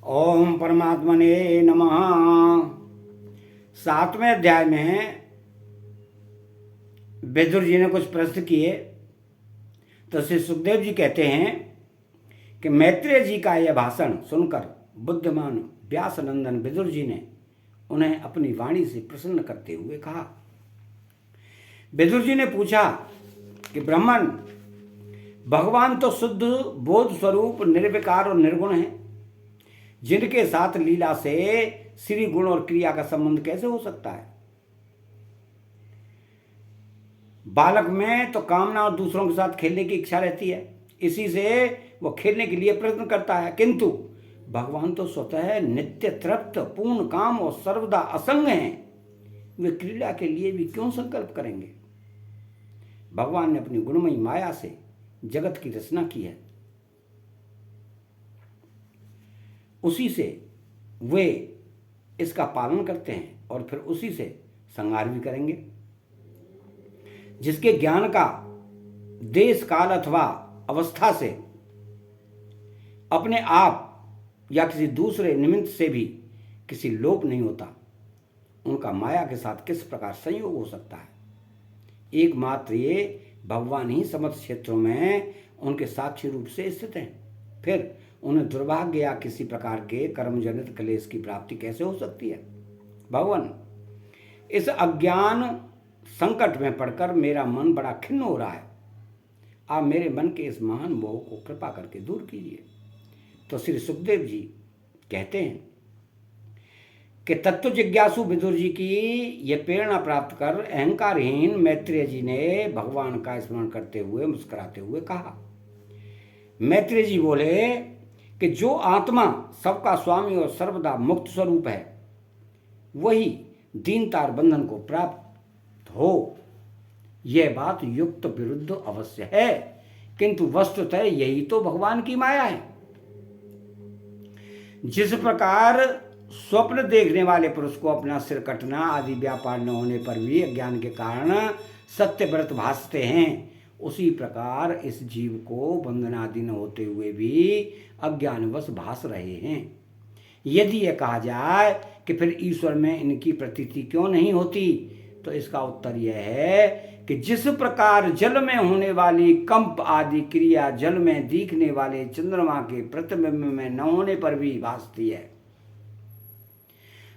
ओम परमात्मने नमः। 7वें अध्याय में विदुर जी ने कुछ प्रश्न किए तो श्री सुखदेव जी कहते हैं कि मैत्रेय जी का यह भाषण सुनकर बुद्धिमान व्यासनंदन विदुर जी ने उन्हें अपनी वाणी से प्रसन्न करते हुए कहा। विदुर जी ने पूछा कि ब्राह्मण, भगवान तो शुद्ध बोध स्वरूप निर्विकार और निर्गुण है, जिनके साथ लीला से श्री गुण और क्रिया का संबंध कैसे हो सकता है। बालक में तो कामना और दूसरों के साथ खेलने की इच्छा रहती है, इसी से वो खेलने के लिए प्रयत्न करता है, किंतु भगवान तो स्वतः नित्य तृप्त पूर्ण काम और सर्वदा असंग हैं। वे क्रीड़ा के लिए भी क्यों संकल्प करेंगे। भगवान ने अपनी गुणमयी माया से जगत की रचना की है, उसी से वे इसका पालन करते हैं और फिर उसी से संहार भी करेंगे। जिसके ज्ञान का देश काल अथवा अवस्था से अपने आप या किसी दूसरे निमित्त से भी किसी लोप नहीं होता, उनका माया के साथ किस प्रकार संयोग हो सकता है। एकमात्र ये भगवान ही समस्त क्षेत्रों में उनके साक्षी रूप से स्थित हैं। फिर उन्हें दुर्भाग्य या किसी प्रकार के कर्मजनित क्लेश की प्राप्ति कैसे हो सकती है। भगवान, इस अज्ञान संकट में पड़कर मेरा मन बड़ा खिन्न हो रहा है। आप मेरे मन के इस महान मोह को कृपा करके दूर कीजिए। तो श्री सुखदेव जी कहते हैं कि तत्व जिज्ञासु विदुर जी की यह प्रेरणा प्राप्त कर अहंकारहीन मैत्रेय जी ने भगवान का स्मरण करते हुए मुस्कुराते हुए कहा। मैत्रेय जी बोले कि जो आत्मा सबका स्वामी और सर्वदा मुक्त स्वरूप है, वही दीनता बंधन को प्राप्त हो, यह बात युक्त विरुद्ध अवश्य है, किंतु वस्तुतः यही तो भगवान की माया है। जिस प्रकार स्वप्न देखने वाले पुरुष को अपना सिर कटना आदि व्यापार न होने पर भी अज्ञान के कारण सत्य व्रत भासते हैं, उसी प्रकार इस जीव को बंधन आदि न होते हुए भी अज्ञानवश भास रहे हैं। यदि यह कहा जाए कि फिर ईश्वर में इनकी प्रतीति क्यों नहीं होती, तो इसका उत्तर यह है कि जिस प्रकार जल में होने वाली कंप आदि क्रिया जल में दिखने वाले चंद्रमा के प्रतिबिंब में न होने पर भी भासती है,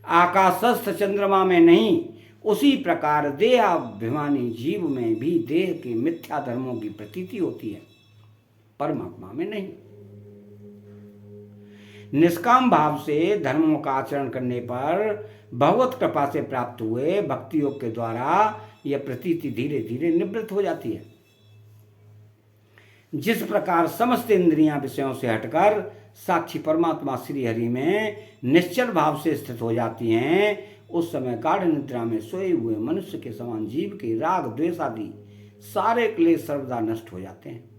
आकाशस्थ चंद्रमा में नहीं, उसी प्रकार देहाभिमानी जीव में भी देह के मिथ्या धर्मों की प्रतीति होती है, परमात्मा में नहीं। निष्काम भाव से धर्मों का आचरण करने पर भगवत कृपा से प्राप्त हुए भक्ति योग के द्वारा यह प्रतीति धीरे धीरे निवृत्त हो जाती है। जिस प्रकार समस्त इंद्रियां विषयों से हटकर साक्षी परमात्मा श्री हरि में निश्चल भाव से स्थित हो जाती हैं, उस समय गाढ़ निद्रा में सोए हुए मनुष्य के समान जीव के राग द्वेष आदि सारे क्लेश सर्वदा नष्ट हो जाते हैं।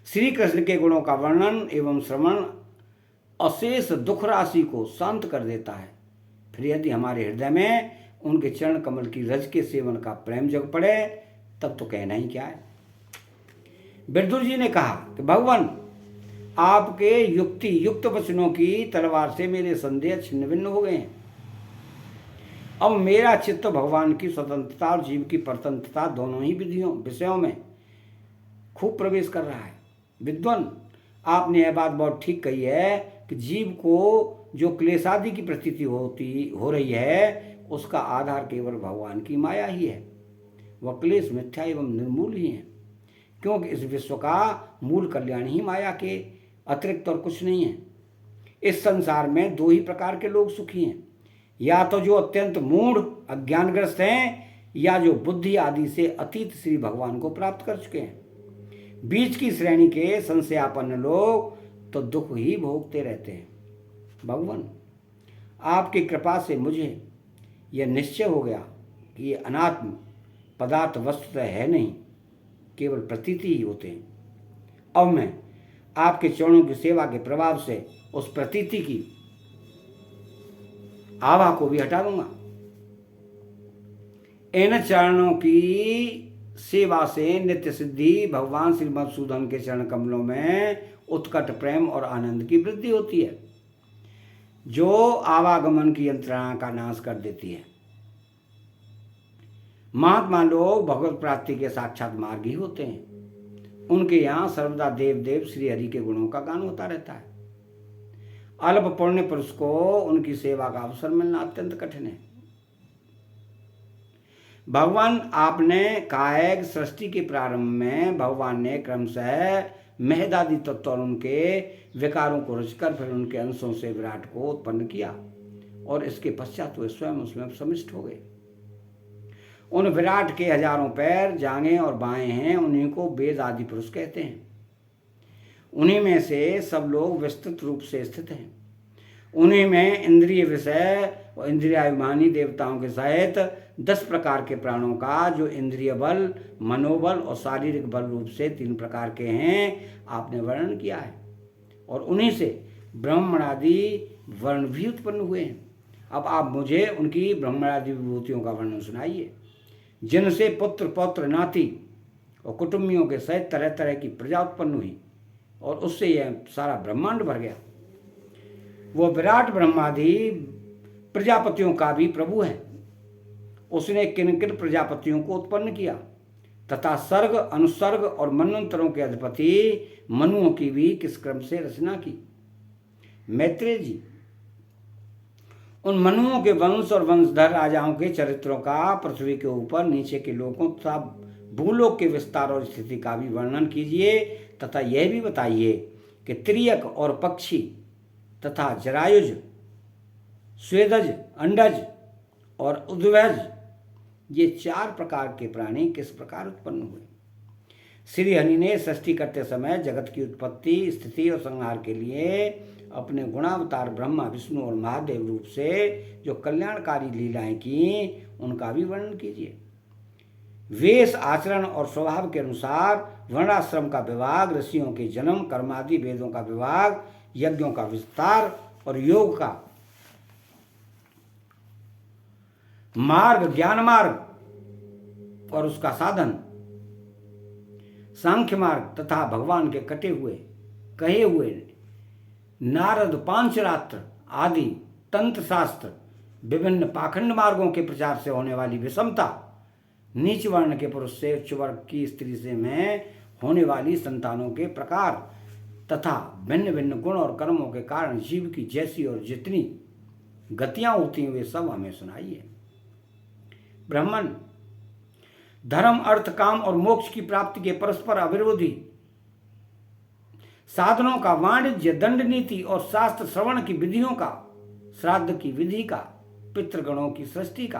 श्री कृष्ण के गुणों का वर्णन एवं श्रवण अशेष दुख राशि को शांत कर देता है। फिर यदि हमारे हृदय में उनके चरण कमल की रज के सेवन का प्रेम जग पड़े, तब तो कहना ही क्या है। विदुर जी ने कहा कि भगवान, आपके युक्ति युक्त वचनों की तलवार से मेरे संदेह छिन्न भिन्न हो गए हैं। अब मेरा चित्त भगवान की स्वतंत्रता और जीव की परतंत्रता दोनों ही विषयों में खूब प्रवेश कर रहा है। विद्वान, आपने यह बात बहुत ठीक कही है कि जीव को जो क्लेशादि की प्रतीति हो रही है, उसका आधार केवल भगवान की माया ही है। वह क्लेश मिथ्या एवं निर्मूल ही है, क्योंकि इस विश्व का मूल कल्याण ही माया के अतिरिक्त और कुछ नहीं है। इस संसार में दो ही प्रकार के लोग सुखी हैं, या तो जो अत्यंत मूढ़ अज्ञानग्रस्त हैं, या जो बुद्धि आदि से अतीत श्री भगवान को प्राप्त कर चुके हैं। बीच की श्रेणी के संशयापन्न लोग तो दुख ही भोगते रहते हैं। भगवान, आपकी कृपा से मुझे यह निश्चय हो गया कि ये अनात्म पदार्थ वस्तुतः है नहीं, केवल प्रतीति ही होते हैं। अब मैं आपके चरणों की सेवा के प्रभाव से उस प्रतीति की आभा को भी हटा दूंगा। इन चरणों की सेवा से नित्य सिद्धि भगवान श्री मधुसूदन के चरण कमलों में उत्कट प्रेम और आनंद की वृद्धि होती है, जो आवागमन की यंत्रणा का नाश कर देती है। महात्मा लोग भगवत प्राप्ति के साक्षात मार्ग ही होते हैं। उनके यहाँ सर्वदा देव देव श्री हरि के गुणों का गान होता रहता है। अल्प पुण्य पुरुष को उनकी सेवा का अवसर मिलना अत्यंत कठिन है। भगवान आपने कहा है कि सृष्टि के प्रारंभ में भगवान ने क्रमशः महदादि तत्व और उनके विकारों को रचकर फिर उनके अंशों से विराट को उत्पन्न किया और इसके पश्चात वे स्वयं उसमें समिष्ट हो गए। उन विराट के हजारों पैर, जांघें और बाहें हैं, उन्हीं को वेद आदि पुरुष कहते हैं। उन्हीं में से सब लोग विस्तृत रूप से स्थित हैं। उन्हीं में इंद्रिय विषय और इंद्रियाभिमानी देवताओं के सहित 10 प्रकार के प्राणों का, जो इंद्रिय बल, मनोबल और शारीरिक बल रूप से 3 प्रकार के हैं, आपने वर्णन किया है। और उन्हीं से ब्रह्मणादि वर्ण भी उत्पन्न हुए हैं। अब आप मुझे उनकी ब्रह्मणादि विभूतियों का वर्णन सुनाइए, जिनसे पुत्र पौत्र नाती और कुटुंबियों के सहित तरह तरह की प्रजा उत्पन्न हुई और उससे यह सारा ब्रह्मांड भर गया। वो विराट ब्रह्मादि प्रजापतियों का भी प्रभु है। उसने किन किन प्रजापतियों को उत्पन्न किया तथा सर्ग, अनुसर्ग और मनवंतरों के अधिपति मनुओं की भी किस क्रम से रचना की। मैत्रेय जी, उन मनुओं के वंश और वंशधर राजाओं के चरित्रों का पृथ्वी के ऊपर नीचे के लोगों तथा भूलोक के विस्तार और स्थिति का भी वर्णन कीजिए तथा यह भी बताइए कि त्रियक और पक्षी तथा जरायुज, स्वेदज, अंडज और उद्वज, ये 4 प्रकार के प्राणी किस प्रकार उत्पन्न हुए। श्री हरि ने सृष्टि करते समय जगत की उत्पत्ति, स्थिति और संहार के लिए अपने गुणावतार ब्रह्मा, विष्णु और महादेव रूप से जो कल्याणकारी लीलाएं की, उनका भी वर्णन कीजिए। वेश, आचरण और स्वभाव के अनुसार वर्णाश्रम का विभाग, ऋषियों के जन्म, कर्मादि, वेदों का विभाग, यज्ञों का विस्तार और योग का मार्ग, ज्ञान मार्ग और उसका साधन, सांख्य मार्ग तथा भगवान के कहे हुए नारद पांचरात्र आदि तंत्र शास्त्र, विभिन्न पाखंड मार्गों के प्रचार से होने वाली विषमता, नीच वर्ण के पुरुष से उच्च वर्ग की स्त्री से में होने वाली संतानों के प्रकार तथा भिन्न भिन्न गुण और कर्मों के कारण जीव की जैसी और जितनी गतियां होती हैं, वे सब हमें सुनाइए। ब्राह्मण, धर्म, अर्थ, काम और मोक्ष की प्राप्ति के परस्पर अविरोधी साधनों का, वाणिज्य, दंड नीति और शास्त्र श्रवण की विधियों का, श्राद्ध की विधि का, पितृगणों की सृष्टि का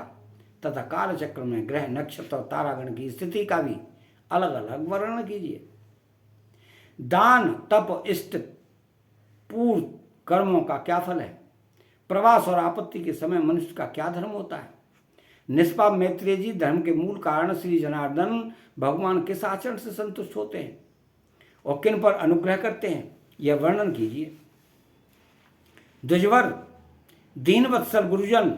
तथा कालचक्र में ग्रह, नक्षत्र और तारागण की स्थिति का भी अलग अलग वर्णन कीजिए। दान, तप, इष्ट पूर्व कर्मों का क्या फल है। प्रवास और आपत्ति के समय मनुष्य का क्या धर्म होता है। निष्पाप मैत्रेय जी, धर्म के मूल कारण श्री जनार्दन भगवान किस आचरण से संतुष्ट होते हैं और किन पर अनुग्रह करते हैं, यह वर्णन कीजिए। द्विजवर, दीनवत्सल गुरुजन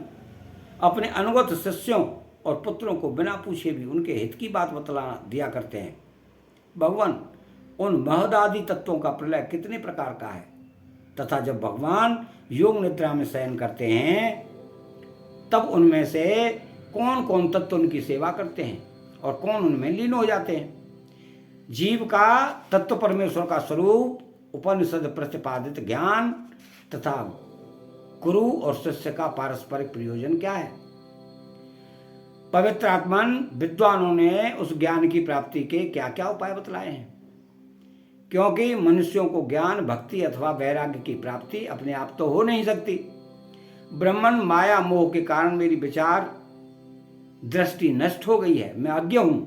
अपने अनुगत शिष्यों और पुत्रों को बिना पूछे भी उनके हित की बात बतला दिया करते हैं। भगवान, उन महदादि तत्वों का प्रलय कितने प्रकार का है तथा जब भगवान योग निद्रा में शयन करते हैं तब उनमें से कौन कौन तत्व उनकी सेवा करते हैं और कौन उनमें लीन हो जाते हैं। जीव का तत्व परमेश्वर का स्वरूप, उपनिषद प्रतिपादित ज्ञान तथा गुरु और शिष्य का पारस्परिक प्रयोजन क्या है। पवित्र आत्मन विद्वानों ने उस ज्ञान की प्राप्ति के क्या क्या उपाय बतलाए हैं, क्योंकि मनुष्यों को ज्ञान, भक्ति अथवा वैराग्य की प्राप्ति अपने आप तो हो नहीं सकती। ब्रह्मन, माया मोह के कारण मेरी विचार दृष्टि नष्ट हो गई है, मैं अज्ञ हूं।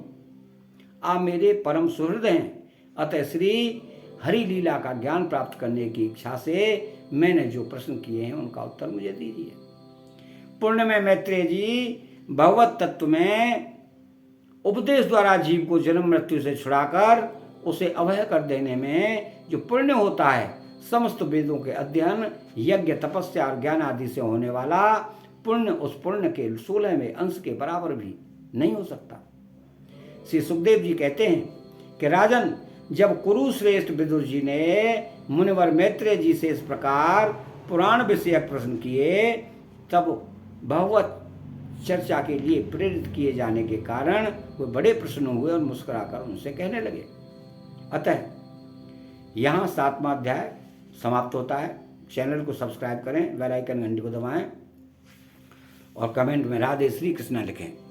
आप मेरे परम सुहृद हैं, अतः श्री हरि लीला का ज्ञान प्राप्त करने की इच्छा से मैंने जो प्रश्न किए हैं उनका उत्तर मुझे दीजिए। पुण्य में मैत्रेय जी, भगवत तत्व में उपदेश द्वारा जीव को जन्म मृत्यु से छुड़ाकर उसे अभय कर देने में जो पुण्य होता है, समस्त वेदों के अध्ययन, यज्ञ, तपस्या और ज्ञान आदि से होने वाला पुण्य उस पुण्य के 16वें अंश के बराबर भी नहीं हो सकता। श्री सुखदेव जी कहते हैं कि राजन, जब कुरुश्रेष्ठ विदुर जी ने मुनिवर मैत्रेय जी से इस प्रकार पुराण विषयक प्रश्न किए, तब भगवत चर्चा के लिए प्रेरित किए जाने के कारण वे बड़े प्रसन्न हुए और मुस्कुराकर उनसे कहने लगे। अतः यहाँ 7वां अध्याय समाप्त होता है। चैनल को सब्सक्राइब करें, बेल आइकन घंटी को दबाएं और कमेंट में राधे श्री कृष्ण लिखें।